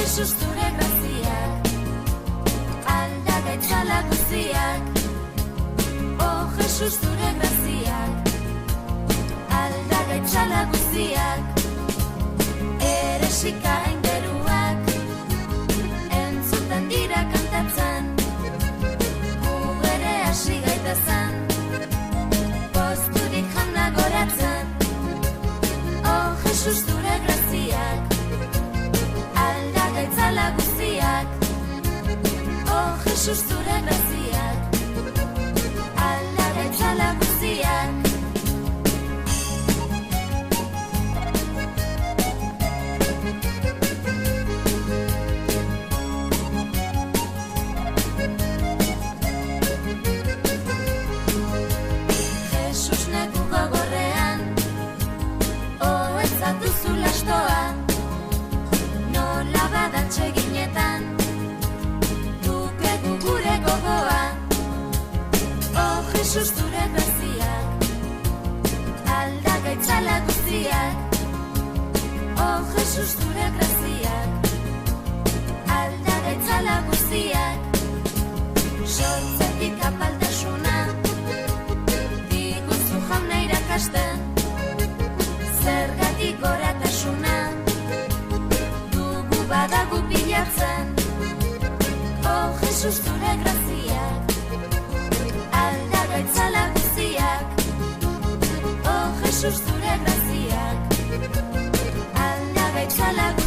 Jesus zure graziak, aldagaitzala guztiak. Oh, Jesus zure graziak, aldagaitzala guztiak. Eresika aingeruak, entzuten dira kantatzen, gu ere hasi gaitezen, posturik jana goratzen. Oh, Jesus zure graziak, aldagaitzala guztiak. Oh, Jesus zure graziak, aldagaitzala guztiak. Jesus negu gogorrean, ohetzatu zu lastoa, nola badatxe ginetan, dukegu gure gogoa. Oh, Jesus zure graziak, aldagaitzala guztiak. Oh, Jesus zure graziak, aldagaitzala guztiak. Sortzetik apaltasuna, diguzu jauna irakasten, zergatik goratasuna, dugu badagu bilatzen. Oh, Jesus zure graziak, aldagaitzala guztiak. Oh, Jesus zure graziak, aldagaitzala guztiak.